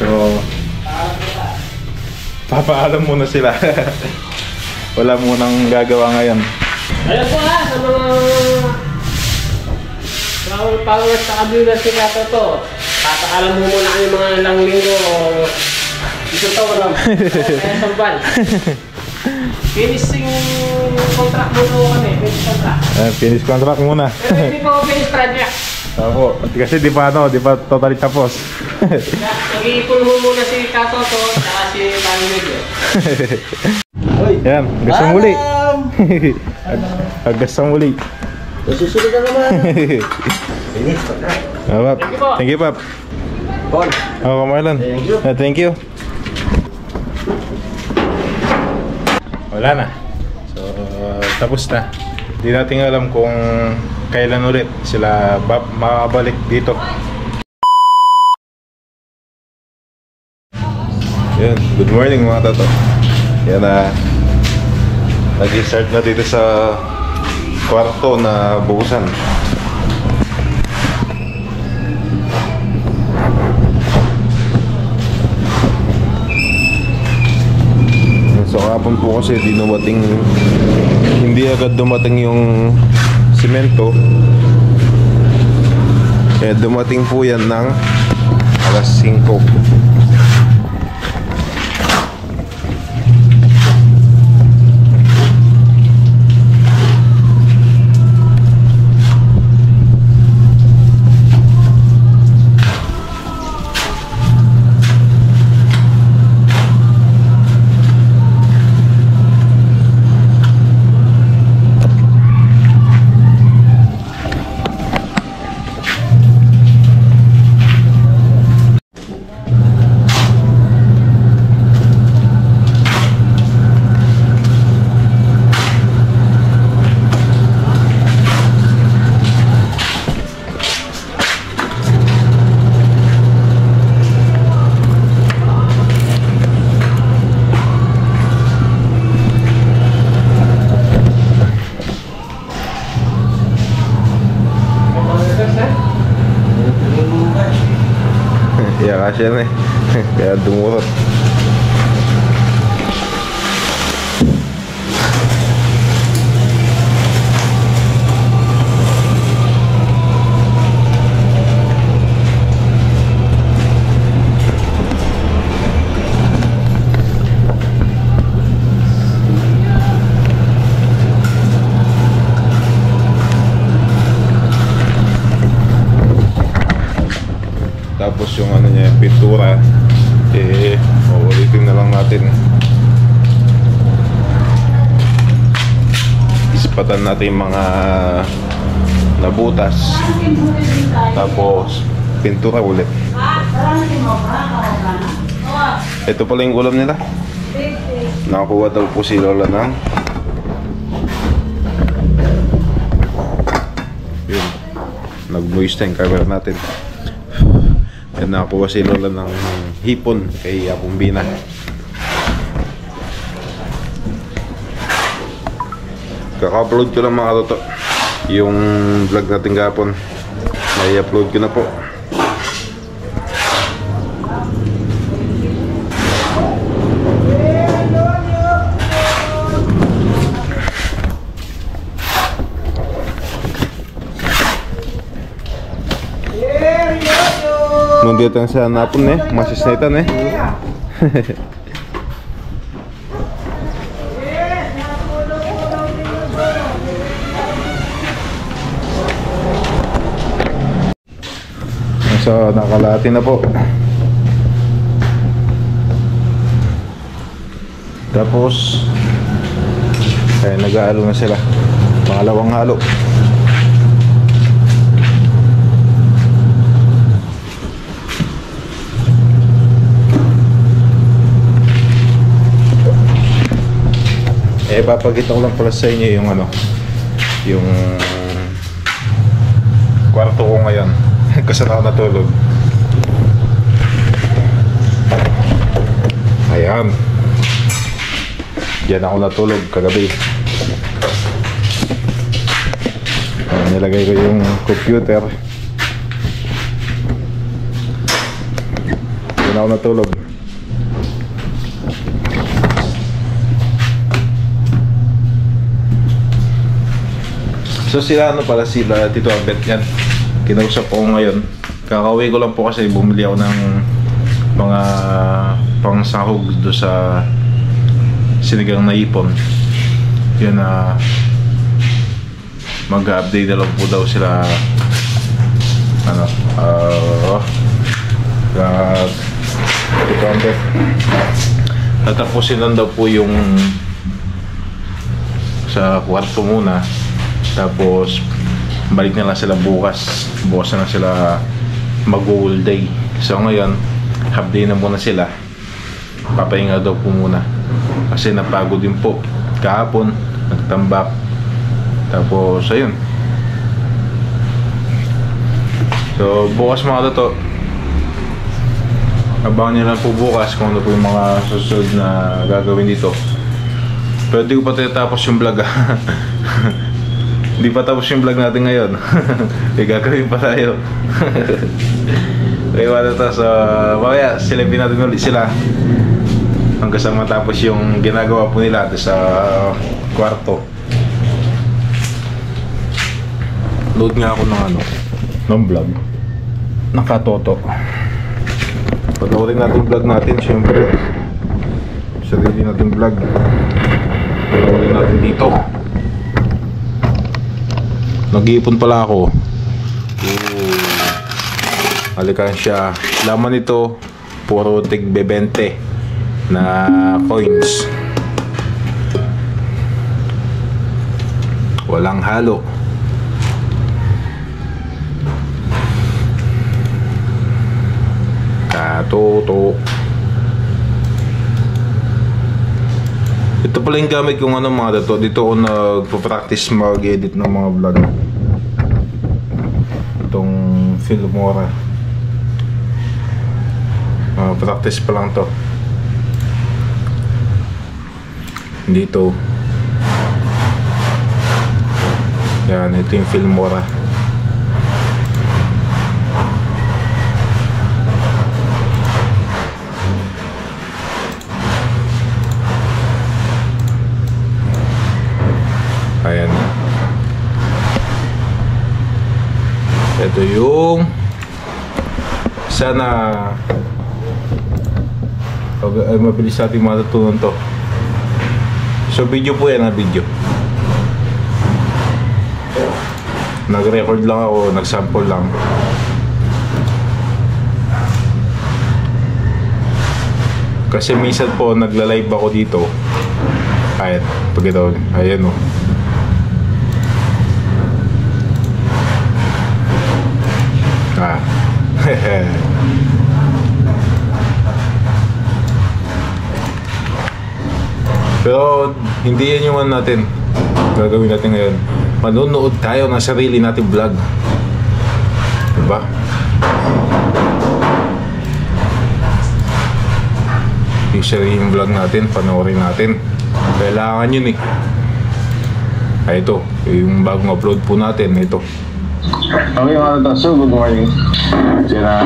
So, papaalam muna sila. Wala munang gagawa ngayon. Alam po ha, sa mga followers sa kabila si Kato to. Papaalam mo muna kami mga ilang linggo o isang taon lang. Kaya sampan. Finishing contract mo kami. Finish contract. Finish contract muna. Pero hindi pa finish project. Opo, kasi di pa totally tapos. Nag-iipon mo muna si Kato to, saka si Panginoon. Yan, gasang muli. Gasang muli. Susunod na naman. Finish contract. Thank you, Pap. Paul. Oh, Marlon. Thank you. Wala na. So, tapos na. Hindi natin alam kung kailan ulit sila makabalik dito. Yan, good morning mga tato. Yan na, nag-start na dito sa kwarto na buhusan. So kapon po kasi hindi agad dumating yung simento. Kaya dumating po yan ng alas 5. Ya kasya na eh. Kaya dumurot. Tapos yung ano niya, pintura, ulitin na lang natin. Ispatan natin yung mga nabutas. Tapos pintura ulit. Ito pala yung ulam nila. Nakakuha daw po si Lola ng yun, nag-moist yung camera natin. Yan, nakakuha si Lola ng hipon kay Apumbina. Kaka-upload ko lang mga toto yung vlog natin kahapon. May-upload ko na po. Nung dito sa napon masisnetan So nakalati na po. Tapos nag-aalo na sila. Pangalawang halo. Papakita ko lang pala sa inyo yung yung kwarto ko ngayon. Kasi ako natulog. Ayan. Diyan ako natulog kagabi. Nilagay ko yung computer. Yun na ako natulog. So sila ano pala, sila Tito Abet yan. Kinausap ko ngayon. Kakauwi ko lang po kasi bumili ako ng mga pangsahog do sa sinigang na ipon. Yun na mag-update na lang po daw sila ano Tito Abet. Tatapusin lang daw po yung sa kwarto muna. Tapos balik na lang sila bukas. Bukas na lang sila mag-whole day. So ngayon half day na muna sila. Papahinga daw po muna kasi napagod din po kahapon, nagtambak. Tapos ayun. So bukas mga toto, abangan nyo lang po bukas kung ano po yung mga susunod na gagawin dito. Pero di ko pa tapos yung vlog. Hindi pa tapos yung vlog natin ngayon. May gagawin pa tayo. Okay, wala to. So, mamaya silipin natin ulit sila hanggang sa matapos yung ginagawa po nila sa kwarto. Load nga ako ng ano, ng vlog. Nakatoto. Panoorin natin vlog natin, syempre. Sarili natin vlog. Panoorin natin dito. Nag-iipon pala ako. Alikansya. Laman ito puro tig 20 na coins. Walang halo. Katoto. Ito pala yung gamit kong ano mga dato. Dito ako nagpa-practice mag-edit ng mga vlog. Itong Filmora. Practice pa lang to. Dito. Yan, ito yung Filmora. Ayan. Ito yung sana ay mabilis natin matutunan to. So video po yan, video. Nag-record lang ako, nag-sample lang. Kasi minsan po nagla-live ako dito. Ayan, pag ito, ayan o. Pero hindi yan yung ano natin gagawin natin ngayon. Manonood tayo ng sarili natin vlog, diba? Yung sarili vlog natin, panoorin natin. Kailangan yun eh. Ay ito, yung bagong upload po natin, ito. Okay mga taso, good morning. Sira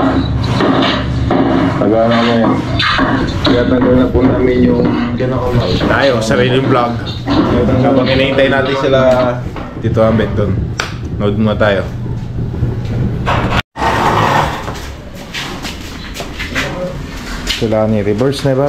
taga namin. Kaya tagal na po namin yung kinakamal. Tayo, sariling vlog. Habang hinihintay natin sila Tito Abet doon. Nood muna tayo. Sila ni reverse na ba?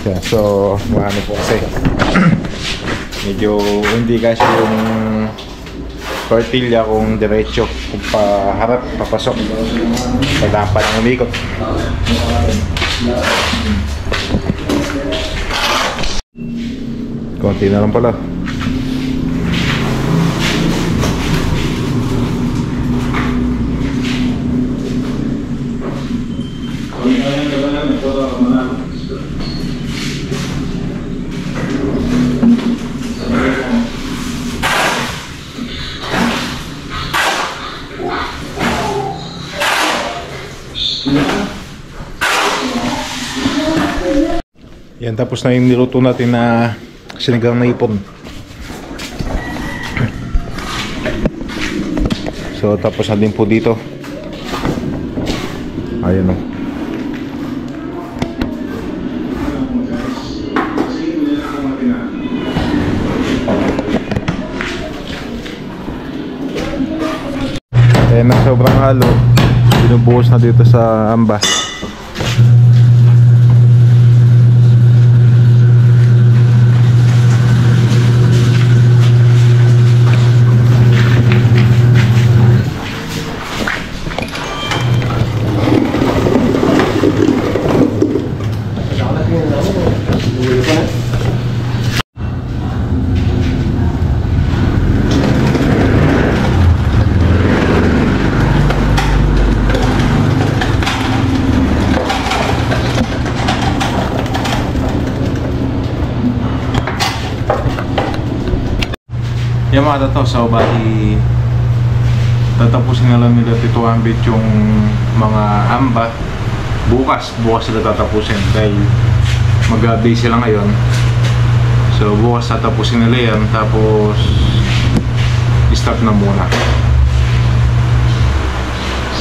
Yeah, so ano po kasi medyo hindi kasi yung tortilla kung diretso, kung paharap, papasok, kailangan pa ng umikot. Konti na lang pala. Yan, tapos na yung niluto natin na sinigang na ipon. So tapos na din po dito. Ayun o. Ayan na, sobrang halo. Binubuhos na dito sa amba. Yung mga tato, so bali tatapusin na lang nila Tito Ambit yung mga amba bukas sila tatapusin dahil mag-update sila ngayon. So bukas tatapusin nila yan, tapos start na muna.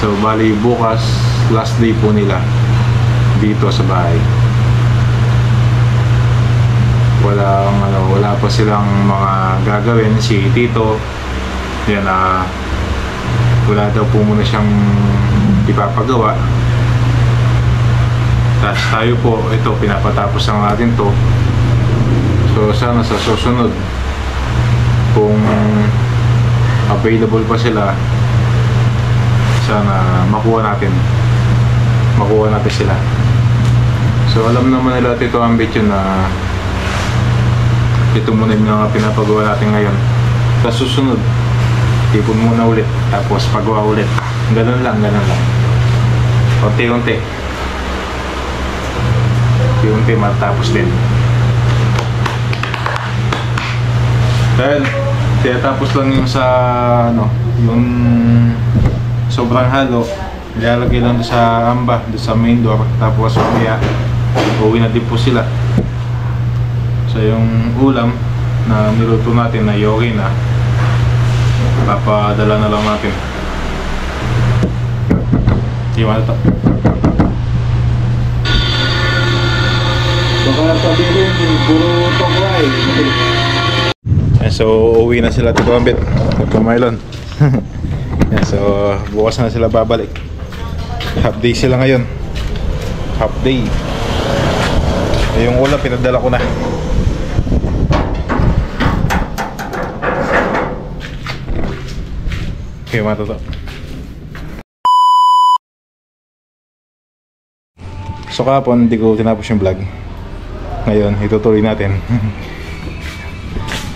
So bali bukas last day po nila dito sa bahay. Wala pa silang mga gagawin. Si Tito yan, wala daw po muna siyang ipapagawa. Tapos tayo po, ito pinapatapos lang natin to. So sana sa susunod, kung available pa sila, sana makuha natin sila. So alam naman nila Tito Ambit yun na ito muna yung mga pinapagawa natin ngayon. Tapos susunod, tipon muna ulit, tapos pagawa ulit. Ganun lang. Unti-unti matapos din. Dahil tinatapos lang yung sa yung sobrang halo, ilalagay lang doon sa amba, doon sa main door. Tapos mamaya uwi na din po sila. So yung ulam na niluto natin na okay na, papadala na lang natin. Gimana to? Baka sabihin, puro tongway. So uwi na sila Tito Ambit, Tito Mylon. So bukas na sila babalik. Half day sila ngayon. Half day. Yung ulam pinadala ko na. Okay, matuto. So kahapon hindi ko tinapos yung vlog. Ngayon itutuloy natin.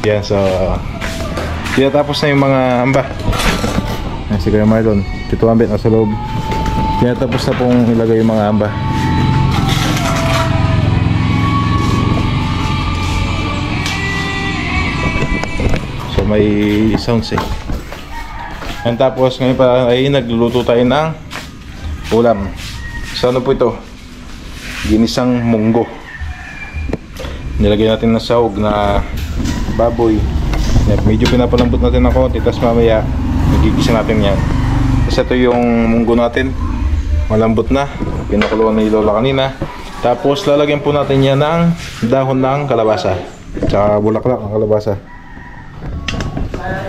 Yan, so tinatapos na yung mga amba. Yan si Kuya Marlon, Tito Ambit nasa loob. Tinatapos na pong ilagay yung mga amba. So may sounds eh. And tapos ngayon pa ay nagluluto tayo ng ulam. So ano po ito? Ginisang munggo. Nilagay natin ng sahog na baboy. Medyo pinapalambot natin ng konti, tapos mamaya nagigisa natin yan. Tapos ito yung munggo natin, malambot na, pinakuluan ni Lola kanina. Tapos lalagyan po natin yan ng dahon ng kalabasa, tsaka bulaklak ng kalabasa,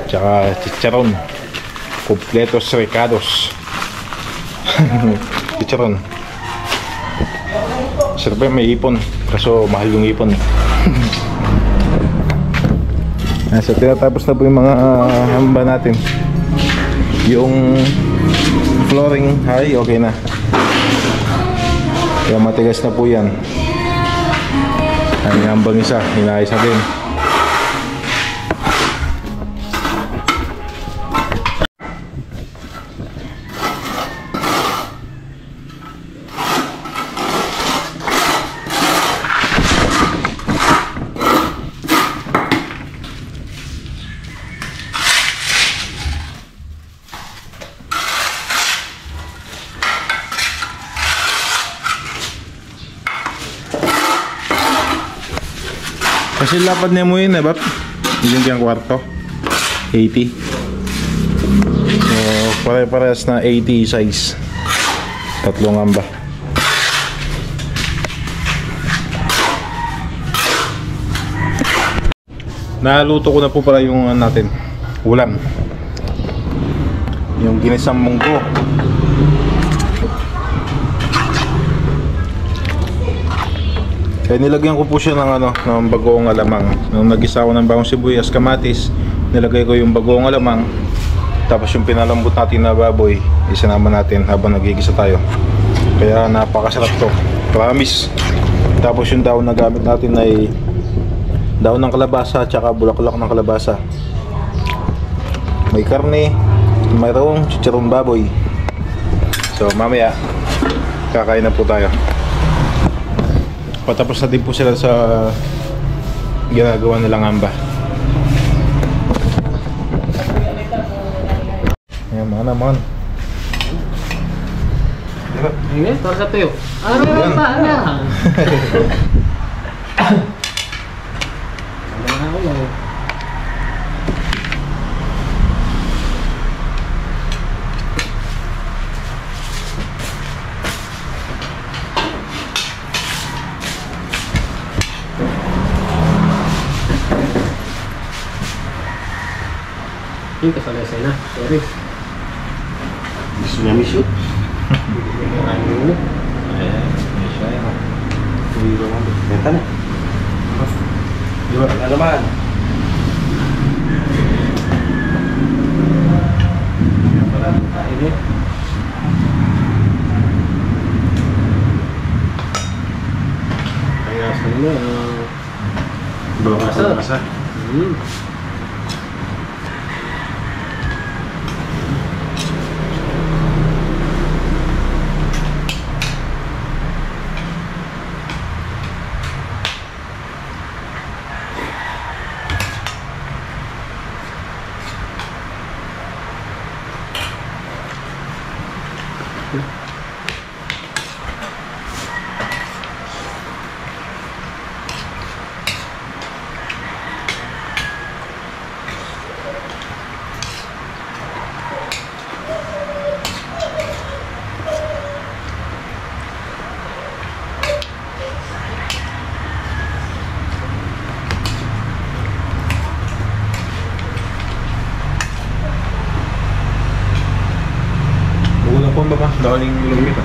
tsaka chicharon, completos recados. Chicharon. Sarap may ipon, kaso mahal yung ipon. So tinatapos na po yung mga hamba natin. Yung flooring ay okay na. Kaya matigas na po yan. Ang hambang isa, inaayos na din. Kasi lapad niya mo yun eh, bap? Yung kang kwarto. 80. So, pare-parehas na 80 size. Tatlong amba. Naluto ko na po pala yung natin ulam. Yung ginisang munggo. Kaya nilagyan ko po siya ng bagoong alamang. Nung nag-isa ko ng bawang sibuyas, kamatis, nilagay ko yung bagoong alamang. Tapos yung pinalambot natin na baboy, isinama natin habang nagigisa tayo. Kaya napakasarap to. Promise. Tapos yung daon na gamit natin ay daon ng kalabasa at saka bulaklak ng kalabasa. May karne, mayroong chicharong baboy. So mamaya, kakain na po tayo. Patapos na din po sila sa ginagawa nilang amba. Ayan, mga naman. Ini, para sa tuyo. Ano pa na? Yung kasalasay na. Sorry. Gusto niya miss yun. Ayan, may siya yan. Benta na. Diba? Wala naman. Para tayo eh. Kaya sa nila. Balasa. Una po ba? Daling lumita.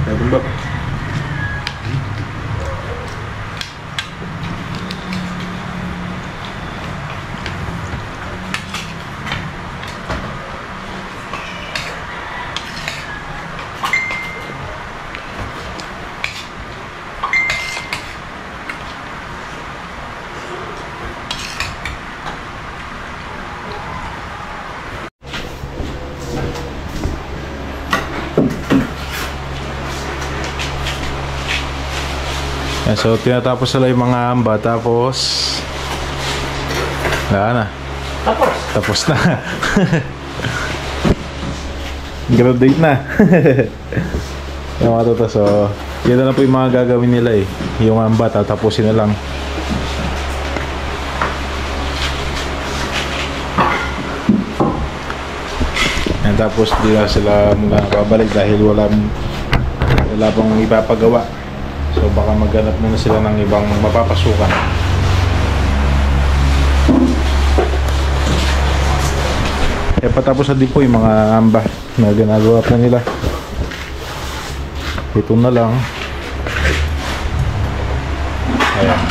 Kaya ba? So tinatapos sila yung mga amba, tapos wala na. Tapos na. Graduate na. Yung mga toto. So yan na lang po yung mga gagawin nila eh. Yung amba tatapusin na lang. And tapos di na sila muna babalik dahil wala pang ipapagawa. So baka maghanap muna sila ng ibang mapapasukan. E patapos na din po yung mga amba na ginagawa pa nila. Ito na lang. Ayan.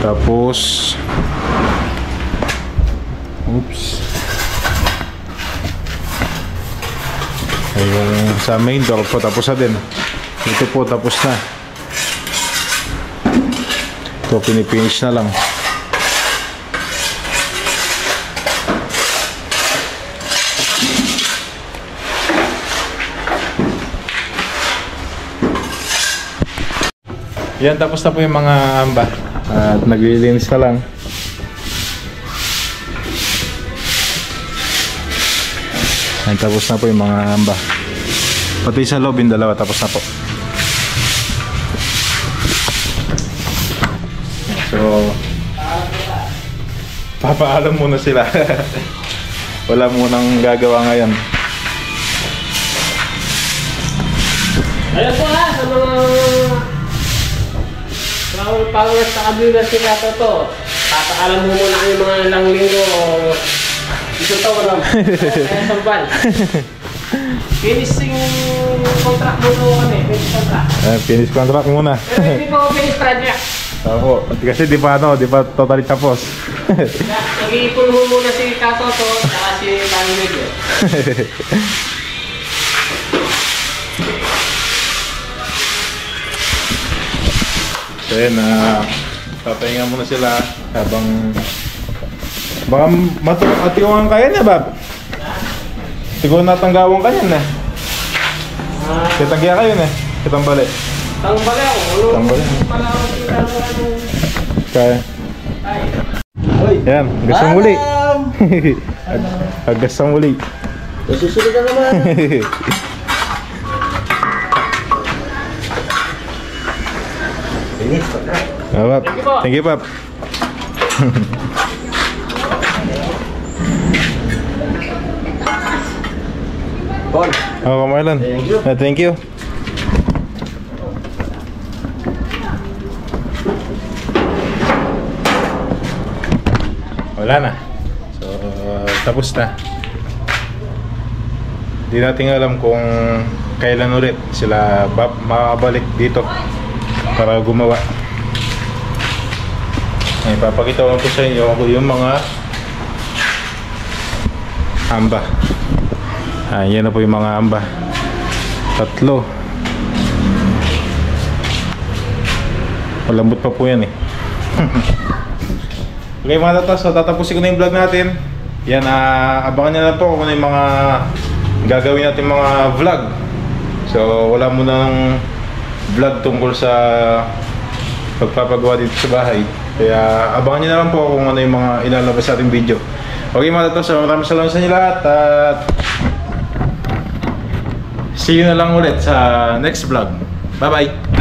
Tapos oops. Ayun sa main door po tapos na din. Ito po tapos na. Ito pinipinish na lang. Yan, tapos na po yung mga amba. At naglilinis na lang. Yan, tapos na po yung mga amba. Pati sa loob yung dalawa, tapos na po. So, papaalam muna sila. Wala munang gagawa ngayon. Ayun po ha, sa mga followers sa kabila sila to. Papaalam mo muna kami mga ilang linggo o isang taon. Kaya sambal. Finishing contract muna kami. Finish contract. Finish contract muna. Pero hindi pa ako finish project. Ako, kasi di pa totally tapos. Nag-iipon mo muna si Katoto at si Tani Medyo. So yun, papahinga muna sila habang baka atiwangan kaya niya, Bob. Siguro natanggawang ka niyan eh. Kitagya kayo eh. Kitang bali. Tangbali ako. Tangbali. Pala ako si Katoto. Kaya. Yan, gasang muli. Gasang muli. Susunod na naman. Finish, contract. Pap. Thank you, Pap. Bon. Oh, Marlon. Thank you. Thank you. Wala na. So, tapos na. Di natin alam kung kailan ulit sila makabalik dito para gumawa. Ay, papakita ko po sa inyo yung mga amba. Yan na po yung mga amba. 3. Malambot pa po yan eh. Okay mga tatas, so tatapusin ko na yung vlog natin. Yan, abangan nyo lang po kung ano yung mga gagawin natin mga vlog. So wala mo nang vlog tungkol sa pagpapagawa dito sa bahay. Kaya abangan nyo na lang po kung ano yung mga ilalabas sa ating video. Okay mga tatas, so maraming salamat sa inyo lahat. At see you na lang ulit sa next vlog. Bye bye!